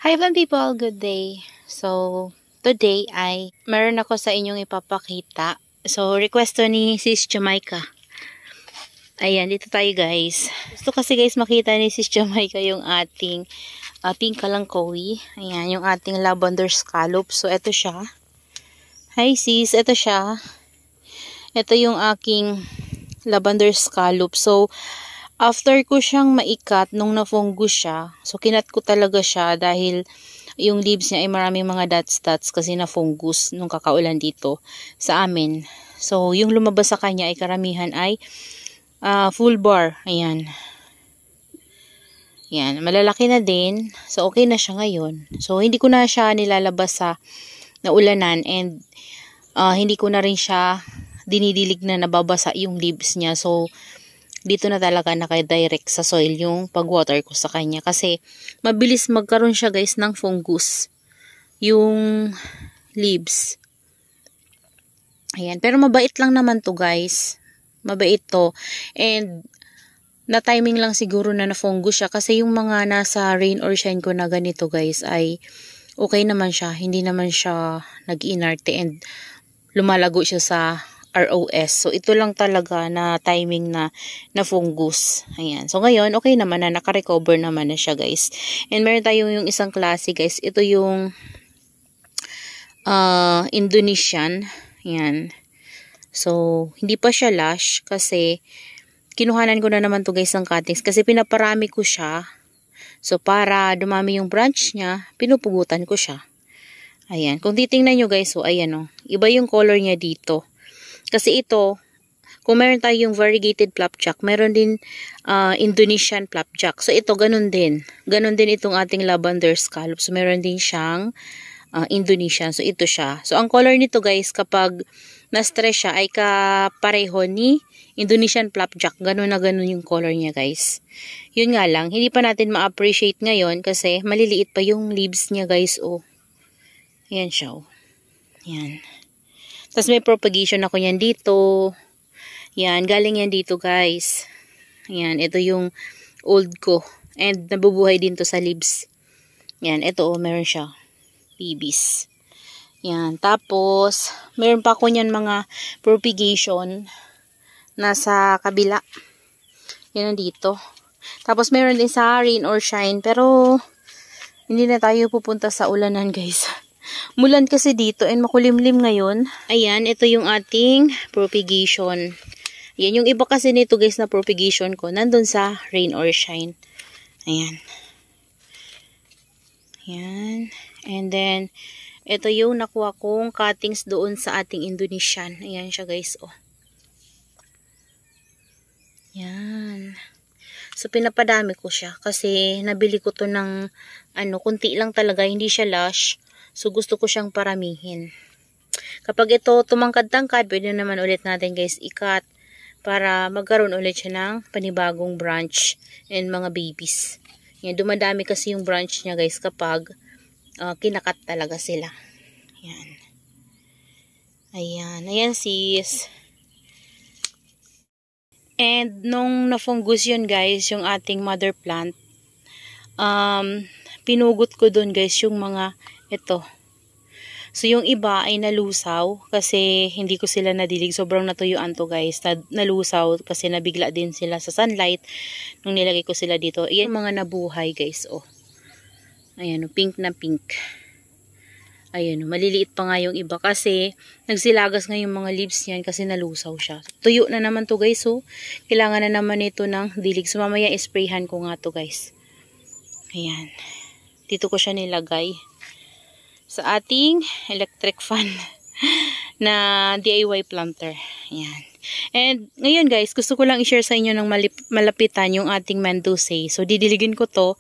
Hi fun people, good day. So, today ay meron ako sa inyong ipapakita. So, request to ni Sis Jamaica. Ayan, dito tayo guys. Gusto kasi guys makita ni Sis Jamaica yung ating pink kalangkawi. Ayan, yung ating lavender scallop. So, eto siya. Hi sis, eto siya. Ito yung aking lavender scallop. So, after ko siyang maikat nung na-fungus siya, so kinat ko talaga siya dahil yung leaves niya ay maraming mga dots kasi na-fungus nung kakaulan dito sa amin. So, yung lumabas sa kanya ay karamihan ay full bar. Ayan. Ayan. Malalaki na din. So, okay na siya ngayon. So, hindi ko na siya nilalabas sa naulanan and hindi ko na rin siya dinidilig na nababasa yung leaves niya. So, dito na talaga naka-direct sa soil yung pag-water ko sa kanya. Kasi, mabilis magkaroon siya guys ng fungus. Yung leaves. Ayan. Pero mabait lang naman to guys. Mabait to. And, na-timing lang siguro na na-fungus siya. Kasi yung mga nasa rain or shine ko na ganito guys ay okay naman siya. Hindi naman siya nag-inarte and lumalago siya sa ROS. So, ito lang talaga na timing na fungus. Ayan. So, ngayon, okay naman na. Naka-recover naman na siya, guys. And meron tayo yung isang klase, guys. Ito yung Indonesian. Ayan. So, hindi pa siya lush kasi kinuhanan ko na naman to guys ng cuttings kasi pinaparami ko siya. So, para dumami yung branch niya, pinupugutan ko siya. Ayan. Kung titingnan nyo guys, so, ayan o. Iba yung color niya dito. Kasi ito, kung meron tayong variegated flapjack, meron din Indonesian flapjack. So ito, ganun din. Ganun din itong ating lavender scallop. So meron din siyang Indonesian. So ito siya. So ang color nito guys, kapag na-stress siya, ay kapareho ni Indonesian flapjack. Ganun na ganun yung color niya guys. Yun nga lang, hindi pa natin ma-appreciate ngayon kasi maliliit pa yung leaves niya guys. Oh. Ayan siya. Oh. Ayan. Tapos may propagation ako yan dito. Yan, galing yan dito guys. Yan, ito yung old ko. And nabubuhay din to sa leaves. Yan, ito oh, meron siya. Babies. Yan, tapos meron pa ako niyan mga propagation nasa kabila. Yan dito. Tapos meron din sa rain or shine. Pero hindi na tayo pupunta sa ulanan guys. Mulan kasi dito and makulimlim ngayon. Ayan, ito yung ating propagation. Ayan, yung iba kasi nito guys na propagation ko, nandun sa rain or shine. Ayan. Ayan. And then, ito yung nakuha kong cuttings doon sa ating Indonesian. Ayan siya guys, oh. Ayan. So, pinapadami ko siya kasi nabili ko to ng kunti lang talaga, hindi siya lush. So, gusto ko siyang paramihin. Kapag ito tumangkad-tangkad, pwede naman ulit natin guys ikat para magkaroon ulit siya ng panibagong branch and mga babies. Yan, dumadami kasi yung branch niya guys kapag kinakat talaga sila. Yan. Ayan. Ayan sis. And nung na-fungus yun guys, yung ating mother plant, pinugot ko dun guys yung mga ito. So, yung iba ay nalusaw kasi hindi ko sila nadilig. Sobrang natuyuan to guys. Nalusaw kasi nabigla din sila sa sunlight nung nilagay ko sila dito. Ayan mga nabuhay guys. Oh. Ayan, pink na pink. Ayan, maliliit pa nga yung iba kasi nagsilagas nga yung mga leaves niyan kasi nalusaw siya. Tuyo na naman to guys. So, kailangan na naman ito ng dilig. So, mamaya isprayhan ko nga to guys. Ayan. Dito ko siya nilagay sa ating electric fan na DIY planter. Ayan. And ngayon guys, gusto ko lang i-share sa inyo ng malapitan yung ating Mendoza. So, didiligin ko to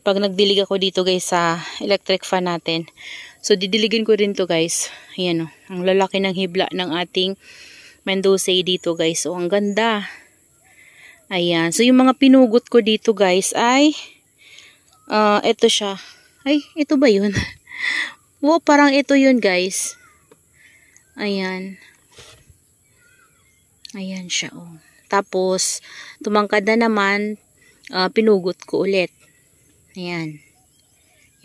pag nagdilig ako dito guys sa electric fan natin. So, didiligin ko rin to guys. Ayan o. Ang lalaki ng hibla ng ating Mendoza dito guys. So, ang ganda. Ayan. So, yung mga pinugot ko dito guys ay ito siya. Ay, ito ba yun? Wow, parang ito yun guys. Ayan. Ayan siya oh. Tapos, tumangkad na naman, pinugot ko ulit. Ayan.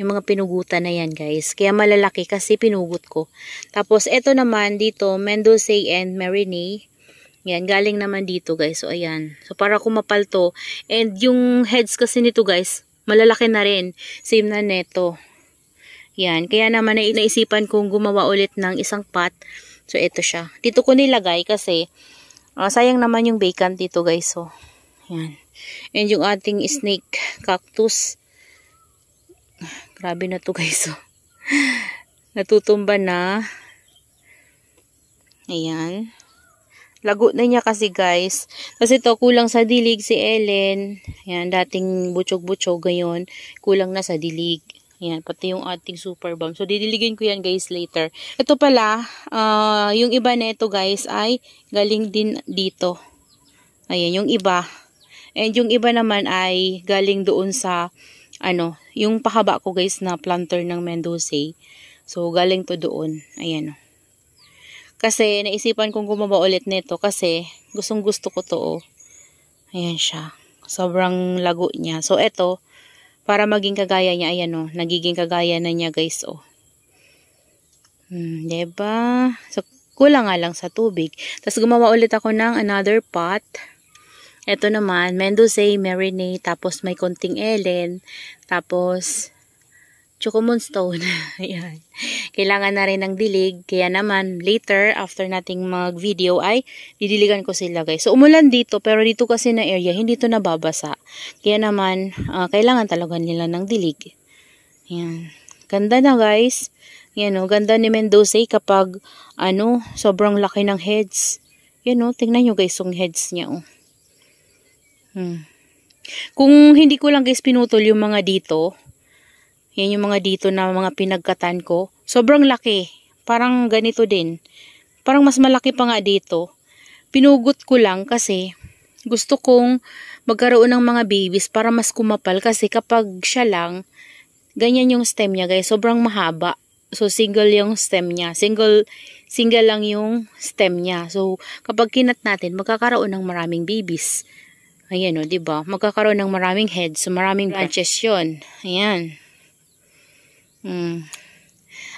Yung mga pinugutan na yan guys. Kaya malalaki kasi pinugot ko. Tapos ito naman dito, Mendoza and Marinee. Yan, galing naman dito guys. So ayan. So para kumapal to. And yung heads kasi nito guys, malalaki na rin. Same na neto. Yan. Kaya naman naisipan kong gumawa ulit ng isang pot. So ito siya. Dito ko nilagay kasi sayang naman yung vacant dito guys. So yan. And yung ating snake cactus. Grabe na to guys. So, natutumba na. Ayan. Lago na niya kasi guys. Kasi to kulang sa dilig si Ellen. Ayan, dating butchog-butchog ngayon. Kulang na sa dilig. Ayan, pati yung ating super bomb. So, didiligin ko yan guys later. Ito pala, yung iba neto guys ay galing din dito. Ayan, yung iba. And yung iba naman ay galing doon sa, yung pahaba ko guys na planter ng Mendoza. So, galing to doon. Ayan o. Kasi naisipan kong gumawa ulit nito kasi gustong gusto ko to oh. Ayan siya. Sobrang lago niya. So eto, para maging kagaya niya, ayan oh, nagiging kagaya na niya guys oh. Diba? So kulang nga lang sa tubig. Tapos gumawa ulit ako ng another pot. Ito naman, Mendoza, Marinee, tapos may konting Ellen, tapos Choco Moonstone. Ayan. Kailangan na rin ng dilig. Kaya naman, later, after nating mag-video, ay didiligan ko sila guys. So, umulan dito, pero dito kasi na area, hindi to nababasa. Kaya naman, kailangan talaga nila ng dilig. Ayan. Ganda na guys. Ayan o, ganda ni Mendoza kapag, sobrang laki ng heads. Ayan o, tingnan nyo guys yung heads niya o. Kung hindi ko lang guys pinutol yung mga dito, yan yung mga dito na mga pinagkatan ko. Sobrang laki. Parang ganito din. Parang mas malaki pa nga dito. Pinugot ko lang kasi gusto kong magkaroon ng mga babies para mas kumapal. Kasi kapag siya lang, ganyan yung stem niya guys. Sobrang mahaba. So single yung stem niya. Single lang yung stem niya. So kapag kinat natin, magkakaroon ng maraming babies. Ayan o, diba? Magkakaroon ng maraming heads. So maraming branches yun. Ayan.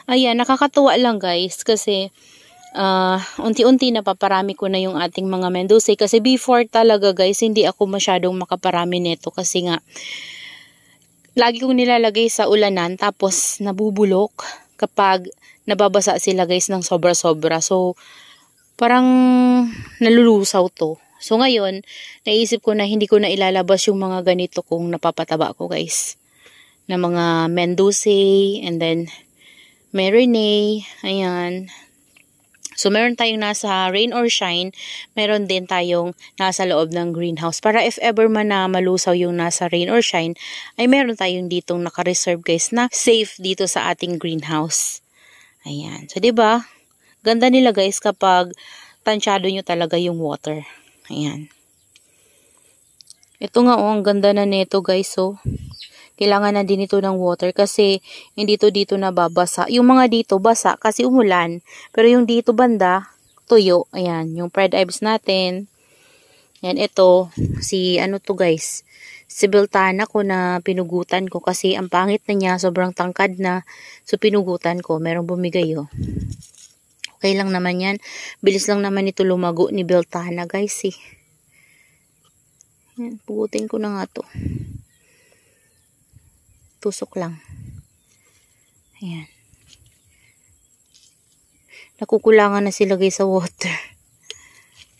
Ayan, nakakatuwa lang guys kasi unti-unti napaparami ko na yung ating mga Mendoza kasi before talaga guys hindi ako masyadong makaparami nito kasi nga lagi kong nilalagay sa ulanan tapos nabubulok kapag nababasa sila guys ng sobra-sobra. So parang nalulusaw to. So ngayon naisip ko na hindi ko na ilalabas yung mga ganito kung napapataba ko guys. Na mga Mendoza and then Marinee, ayan. So meron tayong nasa rain or shine, meron din tayong nasa loob ng greenhouse. Para if ever man na malusaw yung nasa rain or shine, ay meron tayong ditong naka-reserve guys na safe dito sa ating greenhouse. Ayan. So 'di ba? Ganda nila guys kapag tansyado nyo talaga yung water. Ayan. Ito nga oh, ang ganda na nito guys oh. Kailangan na din ito ng water kasi hindi to dito nababasa. Yung mga dito basa kasi umulan. Pero yung dito banda, tuyo. Ayan, yung red ives natin. Ayan, ito. Si ano to guys. Si Beltana ko na pinugutan ko kasi ang pangit na niya. Sobrang tangkad na. So pinugutan ko. Merong bumigay oh. Okay lang naman yan. Bilis lang naman ito lumago ni Beltana guys eh. Ayan, pugutin ko na nga to. Tusok lang. Ayan. Nakukulangan na sila guys sa water.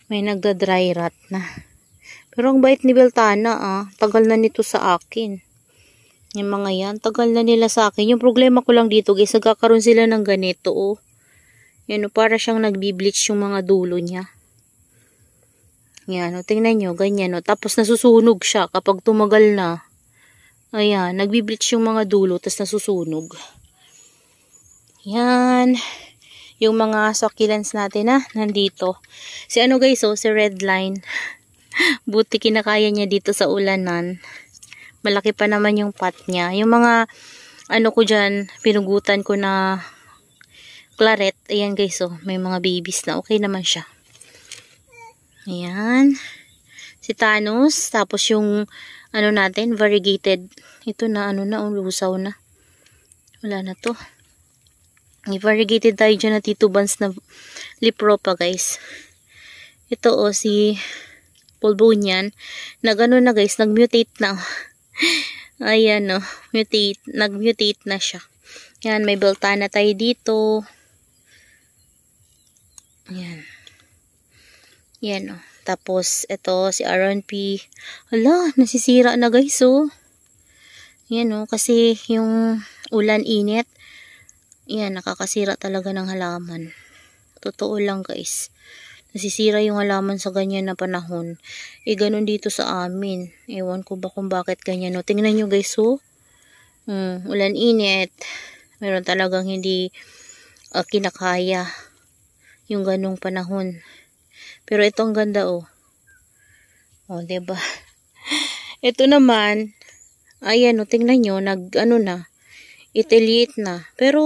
May nagda-dry rot na. Pero ang bait ni Beltana ah. Tagal na nito sa akin. Yung mga yan, tagal na nila sa akin. Yung problema ko lang dito guys, nagkakaroon sila ng ganito oh. Yan oh, para siyang nagbi-bleach yung mga dulo niya. Yan oh, tingnan nyo, ganyan oh. Tapos nasusunog siya kapag tumagal na. Ayan, nagbi-bleach yung mga dulo, tapos nasusunog. Yan. Yung mga succulents natin na, nandito. Si ano guys, oh, si Redline. Buti kinakaya niya dito sa ulanan. Malaki pa naman yung pot niya. Yung mga, ano ko dyan, pinugutan ko na claret. Ayan guys, oh, may mga babies na. Okay naman siya. Ayan. Si Thanos, tapos yung, ano natin, variegated. Ito na, ano na, lusaw na. Wala na to. I-variegated tayo dyan na Tito Buns na Lipropa, guys. Ito si Pulbonian. Nag-ano na, guys, nag-mutate na. Ayan nag-mutate na siya. Yan, may Beltana tayo dito. Yan Tapos, ito, si Aaron P. Hala, nasisira na, guys, Yan, kasi yung ulan, init. Yan, nakakasira talaga ng halaman. Totoo lang, guys. Nasisira yung halaman sa ganyan na panahon. Ganun dito sa amin. Ewan ko ba kung bakit ganyan, Tingnan nyo, guys, ulan, init. Meron talagang hindi kinakaya yung ganung panahon. Pero ito ang ganda, diba? Ito naman, ayan, tingnan nyo, itiliit na. Pero,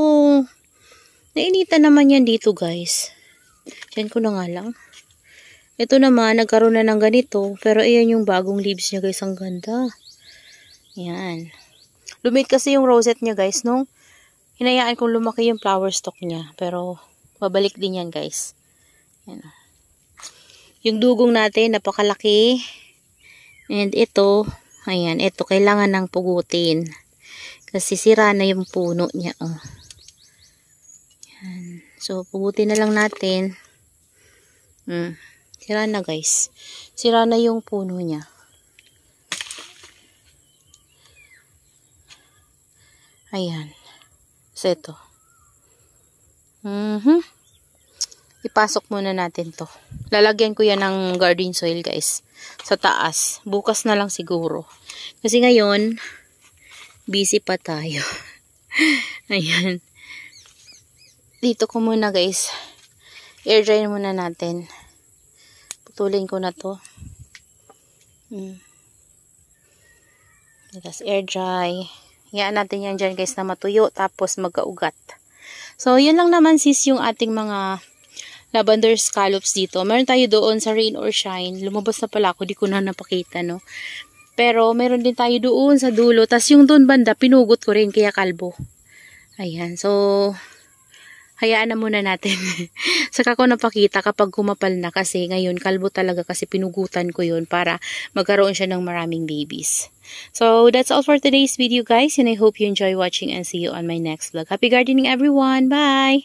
nainitan naman yan dito, guys. Diyan ko na nga lang. Ito naman, nagkaroon na ng ganito. Pero, ayan yung bagong leaves niya, guys. Ang ganda. Yan. Lumit kasi yung rosette niya, guys, nung hinayaan kong lumaki yung flower stalk niya. Pero, babalik din yan, guys. Yan. Yung dugong natin, napakalaki. And ito, ayan, ito, kailangan ng pugutin. Kasi sira na yung puno niya, Yan. So, pugutin na lang natin. Sira na, guys. Sira na yung puno niya. Ayan. So, ito. Ipasok muna natin to. Lalagyan ko yan ng garden soil, guys. Sa taas. Bukas na lang siguro. Kasi ngayon, busy pa tayo. Ayan. Dito ko muna, guys. Air dry muna natin. Putulin ko na to. Tapos air dry. Hayaan natin yan dyan, guys, na matuyo. Tapos magkaugat. So, yun lang naman, sis, yung ating mga lavender scallops dito. Meron tayo doon sa Rain or Shine. Lumabas na pala ako. Di ko na napakita, Pero, meron din tayo doon sa dulo. Tapos, yung doon banda, pinugot ko rin. Kaya kalbo. Ayan. So, hayaan na muna natin. Saka ko napakita kapag kumapal na. Kasi, ngayon, kalbo talaga. Kasi, pinugutan ko yun para magkaroon siya ng maraming babies. So, that's all for today's video, guys. And I hope you enjoy watching and see you on my next vlog. Happy gardening, everyone. Bye!